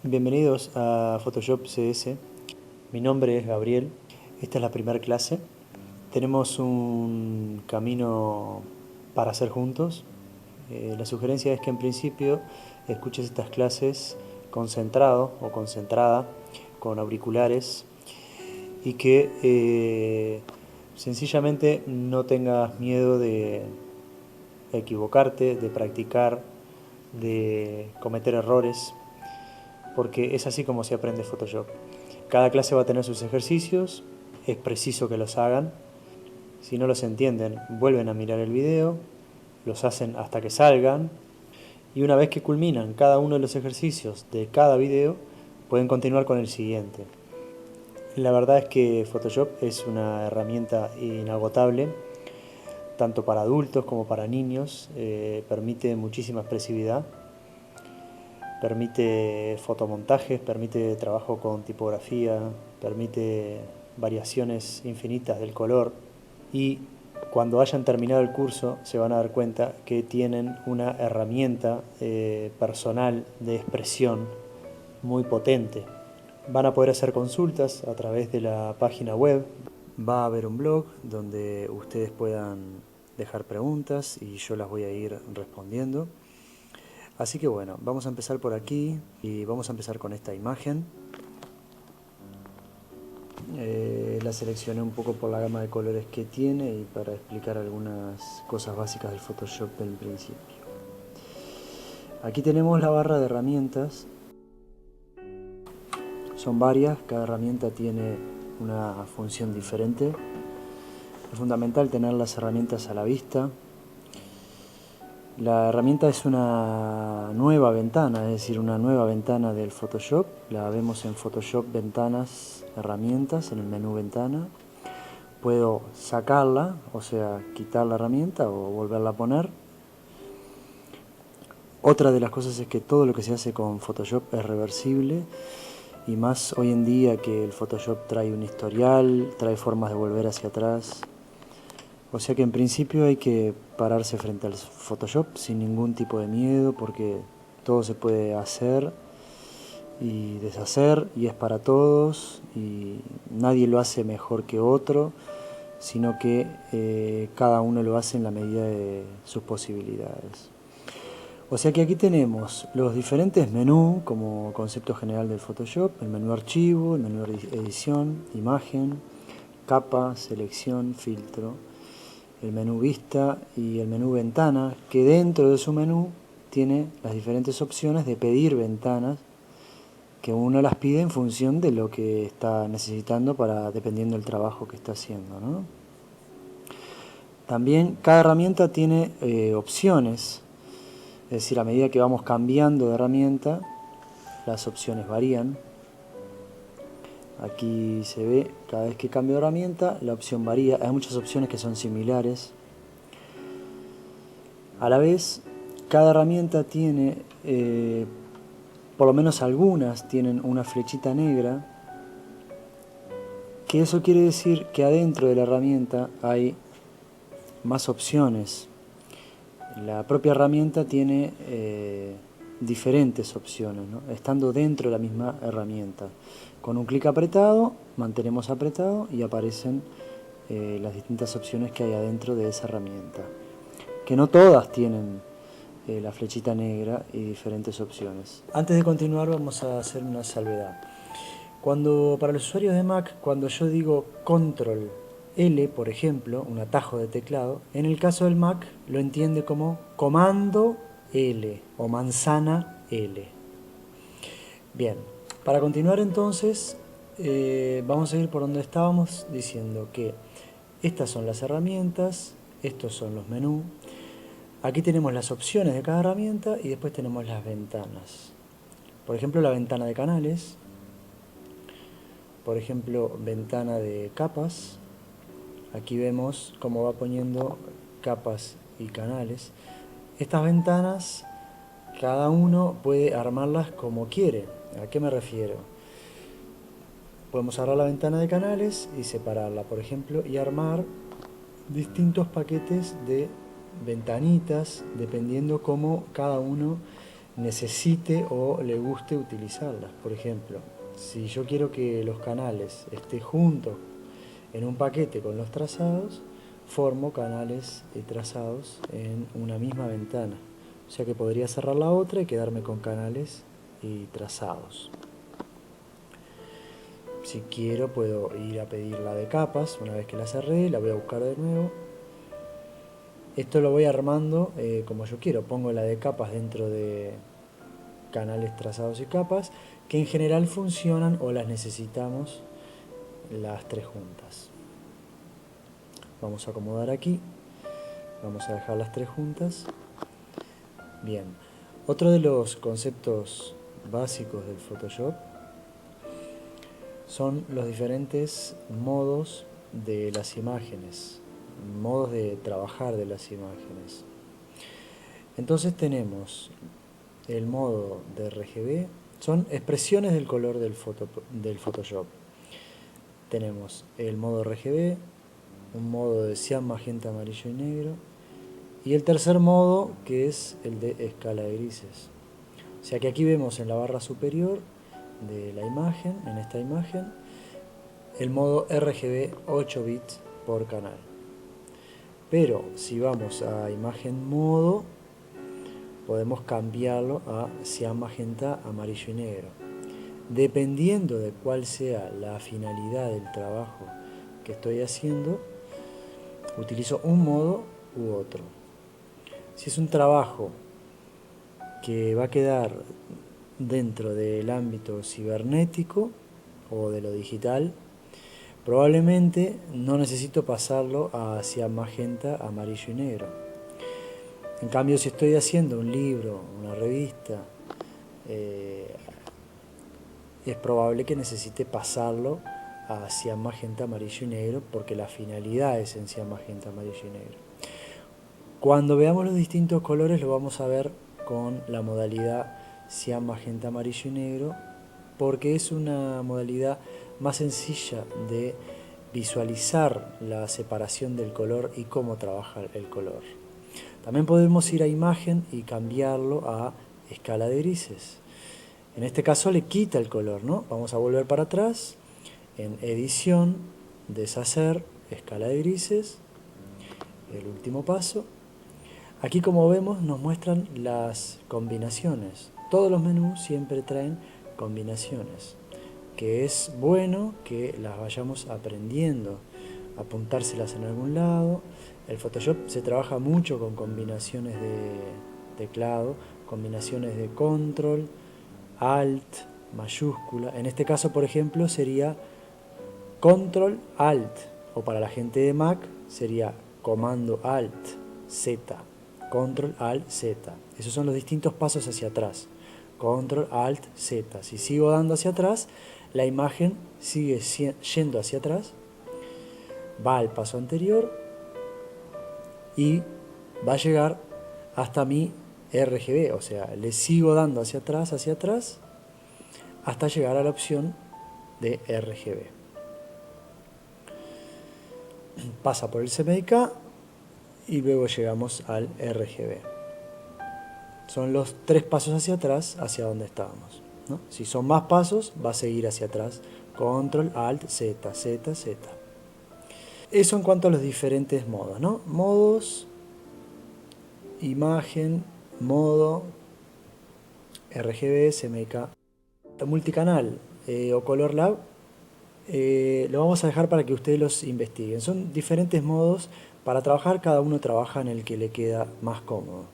Bienvenidos a Photoshop CS. Mi nombre es Gabriel. Esta es la primera clase. Tenemos un camino para hacer juntos. La sugerencia es que en principio escuches estas clases concentrado o concentrada con auriculares y que sencillamente no tengas miedo de equivocarte, de practicar, de cometer errores, porque es así como se aprende Photoshop. Cada clase va a tener sus ejercicios, es preciso que los hagan. Si no los entienden, vuelven a mirar el video, los hacen hasta que salgan, y una vez que culminan cada uno de los ejercicios de cada video, pueden continuar con el siguiente. La verdad es que Photoshop es una herramienta inagotable, tanto para adultos como para niños. Permite muchísima expresividad, permite fotomontajes, permite trabajo con tipografía, permite variaciones infinitas del color, y cuando hayan terminado el curso se van a dar cuenta que tienen una herramienta personal de expresión muy potente. Van a poder hacer consultas a través de la página web. Va a haber un blog donde ustedes puedan dejar preguntas y yo las voy a ir respondiendo. Así que bueno, vamos a empezar por aquí y vamos a empezar con esta imagen. La seleccioné un poco por la gama de colores que tiene y para explicar algunas cosas básicas del Photoshop del principio. Aquí tenemos la barra de herramientas. Son varias, cada herramienta tiene una función diferente. Es fundamental tener las herramientas a la vista. La herramienta es una nueva ventana, es decir, una nueva ventana del Photoshop. La vemos en Photoshop, Ventanas, Herramientas, en el menú Ventana. Puedo sacarla, o sea, quitar la herramienta o volverla a poner. Otra de las cosas es que todo lo que se hace con Photoshop es reversible, y más hoy en día que el Photoshop trae un historial, trae formas de volver hacia atrás. O sea que en principio hay que pararse frente al Photoshop sin ningún tipo de miedo, porque todo se puede hacer y deshacer y es para todos, y nadie lo hace mejor que otro, sino que cada uno lo hace en la medida de sus posibilidades. O sea que aquí tenemos los diferentes menús como concepto general del Photoshop: el menú archivo, el menú edición, imagen, capa, selección, filtro, el menú vista y el menú ventana, que dentro de su menú tiene las diferentes opciones de pedir ventanas, que uno las pide en función de lo que está necesitando, dependiendo del trabajo que está haciendo, ¿no? También cada herramienta tiene opciones, es decir, a medida que vamos cambiando de herramienta, las opciones varían. Aquí se ve, cada vez que cambio de herramienta, la opción varía. Hay muchas opciones que son similares. A la vez, cada herramienta tiene, por lo menos algunas, tienen una flechita negra, que eso quiere decir que adentro de la herramienta hay más opciones. La propia herramienta tiene diferentes opciones, ¿no? Estando dentro de la misma herramienta. Con un clic apretado, mantenemos apretado y aparecen las distintas opciones que hay adentro de esa herramienta. Que no todas tienen la flechita negra y diferentes opciones. Antes de continuar vamos a hacer una salvedad. Para los usuarios de Mac, cuando yo digo Control L, por ejemplo, un atajo de teclado, en el caso del Mac lo entiende como Comando L o Manzana L. Bien, para continuar entonces, vamos a ir por donde estábamos diciendo que estas son las herramientas, estos son los menús. Aquí tenemos las opciones de cada herramienta y después tenemos las ventanas. Por ejemplo, la ventana de canales. Por ejemplo, ventana de capas. Aquí vemos cómo va poniendo capas y canales. Estas ventanas, cada uno puede armarlas como quiere. ¿A qué me refiero? Podemos agarrar la ventana de canales y separarla, por ejemplo, y armar distintos paquetes de ventanitas, dependiendo cómo cada uno necesite o le guste utilizarlas. Por ejemplo, si yo quiero que los canales estén juntos en un paquete con los trazados, formo canales y trazados en una misma ventana. O sea que podría cerrar la otra y quedarme con canales y trazados. Si quiero puedo ir a pedir la de capas. Una vez que la cerré, la voy a buscar de nuevo. Esto lo voy armando como yo quiero. Pongo la de capas dentro de canales trazados y capas, que en general funcionan o las necesitamos las tres juntas. Vamos a acomodar aquí. Vamos a dejar las tres juntas. Bien. Otro de los conceptos básicos del Photoshop son los diferentes modos de las imágenes, modos de trabajar de las imágenes. Entonces tenemos el modo de RGB, son expresiones del color del Photoshop. Tenemos el modo RGB, un modo de cian, magenta, amarillo y negro, y el tercer modo, que es el de escala de grises. O sea que aquí vemos en la barra superior de la imagen, en esta imagen, el modo RGB 8 bits por canal. Pero si vamos a imagen modo, podemos cambiarlo a cian, magenta, amarillo y negro. Dependiendo de cuál sea la finalidad del trabajo que estoy haciendo, utilizo un modo u otro. Si es un trabajo que va a quedar dentro del ámbito cibernético o de lo digital, probablemente no necesito pasarlo hacia magenta, amarillo y negro. En cambio, si estoy haciendo un libro, una revista, es probable que necesite pasarlo hacia magenta, amarillo y negro, porque la finalidad es en cian, magenta, amarillo y negro. Cuando veamos los distintos colores lo vamos a ver con la modalidad cian, magenta, amarillo y negro, porque es una modalidad más sencilla de visualizar la separación del color y cómo trabaja el color. También podemos ir a imagen y cambiarlo a escala de grises. En este caso le quita el color, ¿no? Vamos a volver para atrás, en edición, deshacer, escala de grises, el último paso. Aquí, como vemos, nos muestran las combinaciones. Todos los menús siempre traen combinaciones, que es bueno que las vayamos aprendiendo, apuntárselas en algún lado. El Photoshop se trabaja mucho con combinaciones de teclado, combinaciones de control, alt, mayúscula. En este caso, por ejemplo, sería control alt, o para la gente de Mac sería comando alt, Z. Control Alt Z. Esos son los distintos pasos hacia atrás. Control Alt Z. Si sigo dando hacia atrás, la imagen sigue yendo hacia atrás, va al paso anterior y va a llegar hasta mi RGB. O sea, le sigo dando hacia atrás, hasta llegar a la opción de RGB. Pasa por el CMYK y luego llegamos al RGB. Son los tres pasos hacia atrás, hacia donde estábamos, ¿no? Si son más pasos, va a seguir hacia atrás. Control, Alt, Z, Z, Z. Eso en cuanto a los diferentes modos, ¿no? Modos, imagen, modo, RGB, CMYK. Multicanal o Color Lab lo vamos a dejar para que ustedes los investiguen. Son diferentes modos para trabajar, cada uno trabaja en el que le queda más cómodo.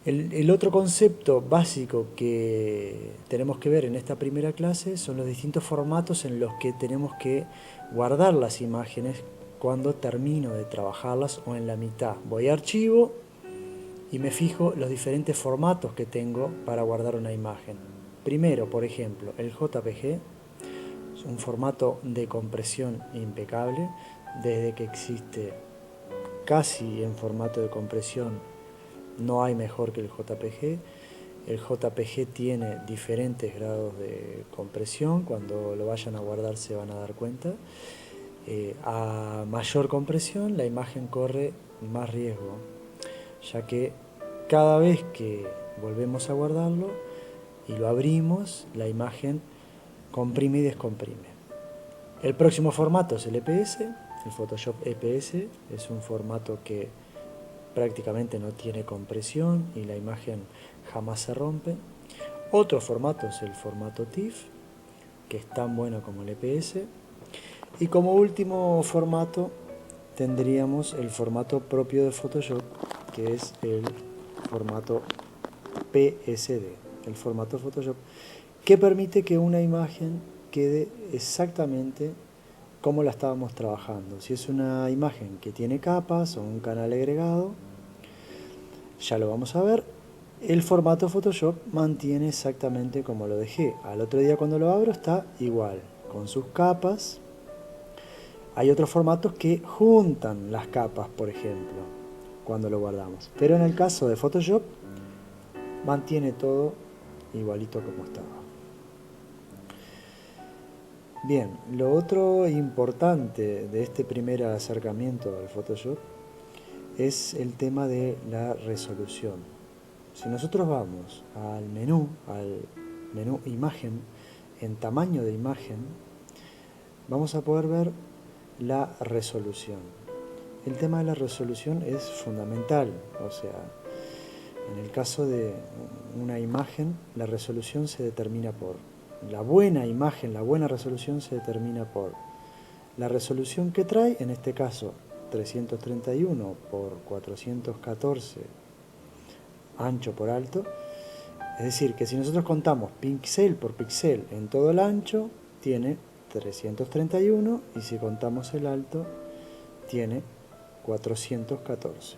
El otro concepto básico que tenemos que ver en esta primera clase son los distintos formatos en los que tenemos que guardar las imágenes cuando termino de trabajarlas o en la mitad. Voy a archivo y me fijo los diferentes formatos que tengo para guardar una imagen. Primero, por ejemplo, el JPG, es un formato de compresión impecable, desde que existe casi en formato de compresión. No hay mejor que el JPG. El JPG tiene diferentes grados de compresión. Cuando lo vayan a guardar se van a dar cuenta. A mayor compresión la imagen corre más riesgo, ya que cada vez que volvemos a guardarlo y lo abrimos, la imagen comprime y descomprime. El próximo formato es el EPS, el Photoshop EPS, es un formato que prácticamente no tiene compresión y la imagen jamás se rompe. Otro formato es el formato TIFF, que es tan bueno como el EPS. Y como último formato tendríamos el formato propio de Photoshop, que es el formato PSD, el formato Photoshop, que permite que una imagen quede exactamente como la estábamos trabajando. Si es una imagen que tiene capas o un canal agregado, ya lo vamos a ver, el formato Photoshop mantiene exactamente como lo dejé. Al otro día cuando lo abro está igual, con sus capas. Hay otros formatos que juntan las capas, por ejemplo, cuando lo guardamos. Pero en el caso de Photoshop, mantiene todo igualito como estaba. Bien, lo otro importante de este primer acercamiento al Photoshop es el tema de la resolución. Si nosotros vamos al menú imagen, en tamaño de imagen, vamos a poder ver la resolución. El tema de la resolución es fundamental, o sea, en el caso de una imagen, la resolución se determina por la buena imagen, la buena resolución se determina por la resolución que trae, en este caso 331 por 414 ancho por alto. Es decir, que si nosotros contamos píxel por píxel en todo el ancho, tiene 331 y si contamos el alto, tiene 414.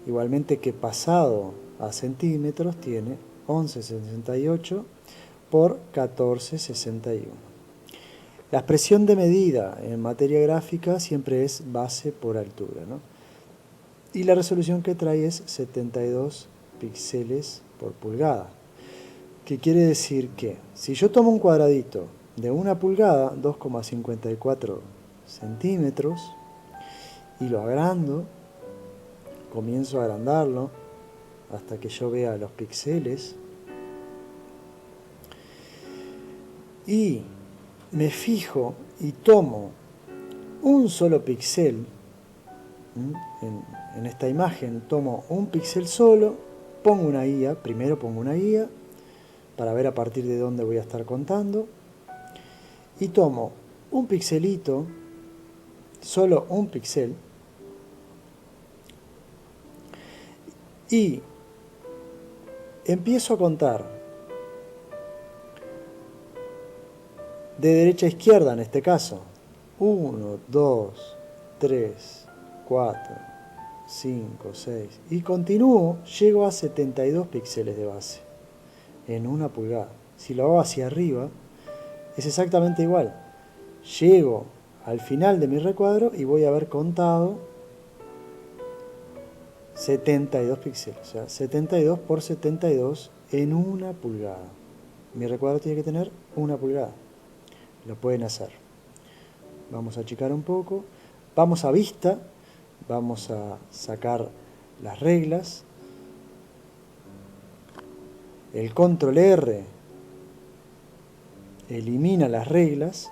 Igualmente que pasado a centímetros, tiene 1168 por 1461. La expresión de medida en materia gráfica siempre es base por altura, ¿no? Y la resolución que trae es 72 píxeles por pulgada. ¿Qué quiere decir? Que si yo tomo un cuadradito de 1 pulgada, 2,54 centímetros, y lo agrando, comienzo a agrandarlo hasta que yo vea los píxeles, y me fijo y tomo un solo píxel en esta imagen, tomo un píxel solo, pongo una guía, primero pongo una guía para ver a partir de dónde voy a estar contando, y tomo un pixelito, solo un píxel, y empiezo a contar de derecha a izquierda en este caso. 1, 2, 3, 4, 5, 6. Y continúo, llego a 72 píxeles de base en 1 pulgada. Si lo hago hacia arriba, es exactamente igual. Llego al final de mi recuadro y voy a haber contado 72 píxeles. O sea, 72 por 72 en 1 pulgada. Mi recuadro tiene que tener 1 pulgada. Lo pueden hacer. Vamos a achicar un poco. Vamos a vista. Vamos a sacar las reglas. El control R elimina las reglas.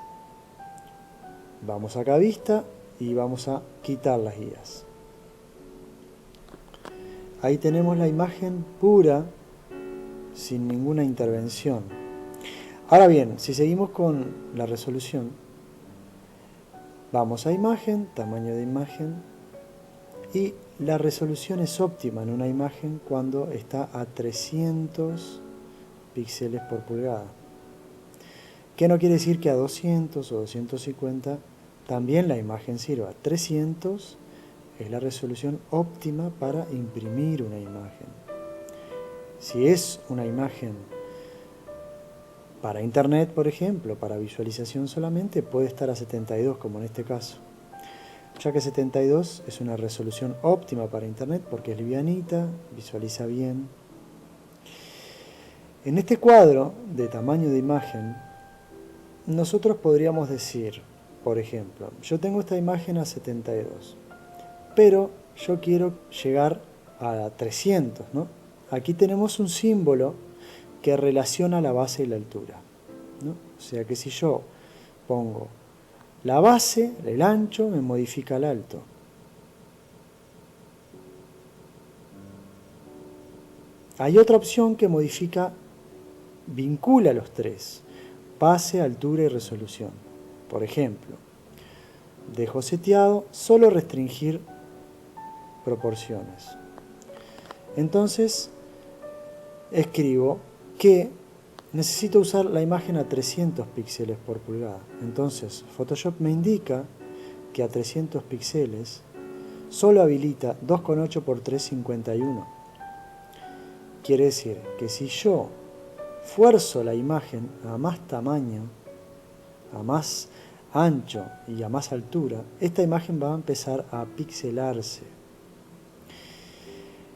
Vamos acá a vista y vamos a quitar las guías. Ahí tenemos la imagen pura, sin ninguna intervención. Ahora bien, si seguimos con la resolución, vamos a imagen, tamaño de imagen, y la resolución es óptima en una imagen cuando está a 300 píxeles por pulgada. ¿Qué no quiere decir que a 200 o 250 también la imagen sirva? 300 es la resolución óptima para imprimir una imagen. Si es una imagen para internet, por ejemplo, para visualización solamente, puede estar a 72, como en este caso. Ya que 72 es una resolución óptima para internet porque es livianita, visualiza bien. En este cuadro de tamaño de imagen, nosotros podríamos decir, por ejemplo, yo tengo esta imagen a 72, pero yo quiero llegar a 300, ¿no? aquí tenemos un símbolo que relaciona la base y la altura, ¿no? O sea que si yo pongo la base, el ancho, me modifica el alto. Hay otra opción que modifica, vincula los tres: base, altura y resolución. Por ejemplo, dejo seteado solo restringir proporciones. Entonces escribo que necesito usar la imagen a 300 píxeles por pulgada. Entonces Photoshop me indica que a 300 píxeles solo habilita 2,8 por 3,51. Quiere decir que si yo fuerzo la imagen a más tamaño, a más ancho y a más altura, esta imagen va a empezar a pixelarse.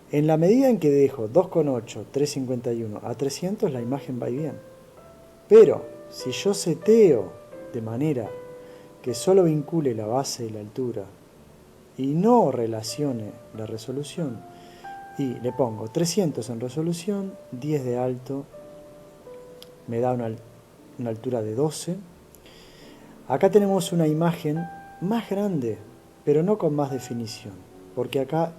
En la medida en que dejo 2,8, 3,51 a 300, la imagen va bien. Pero si yo seteo de manera que solo vincule la base y la altura y no relacione la resolución, y le pongo 300 en resolución, 10 de alto, me da una altura de 12. Acá tenemos una imagen más grande, pero no con más definición, porque acá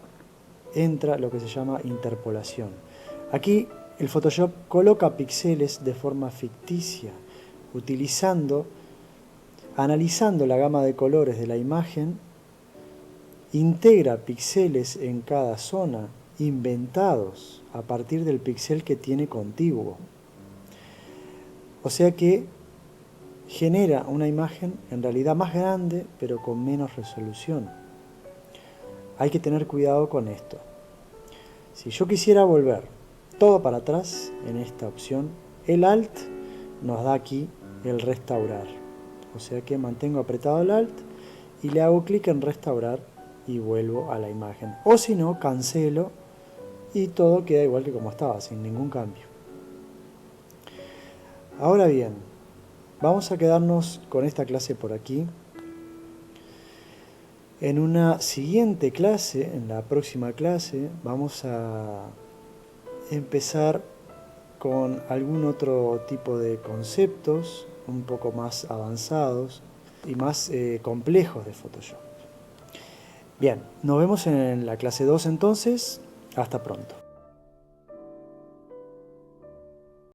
entra lo que se llama interpolación. Aquí el Photoshop coloca píxeles de forma ficticia, analizando la gama de colores de la imagen, integra píxeles en cada zona inventados a partir del píxel que tiene contiguo. O sea que genera una imagen en realidad más grande, pero con menos resolución. Hay que tener cuidado con esto. Si yo quisiera volver todo para atrás en esta opción, el Alt nos da aquí el restaurar. O sea que mantengo apretado el Alt y le hago clic en restaurar y vuelvo a la imagen. O si no, cancelo y todo queda igual que como estaba, sin ningún cambio. Ahora bien, vamos a quedarnos con esta clase por aquí. En una siguiente clase, en la próxima clase, vamos a empezar con algún otro tipo de conceptos un poco más avanzados y más complejos de Photoshop. Bien, nos vemos en la clase 2 entonces. Hasta pronto.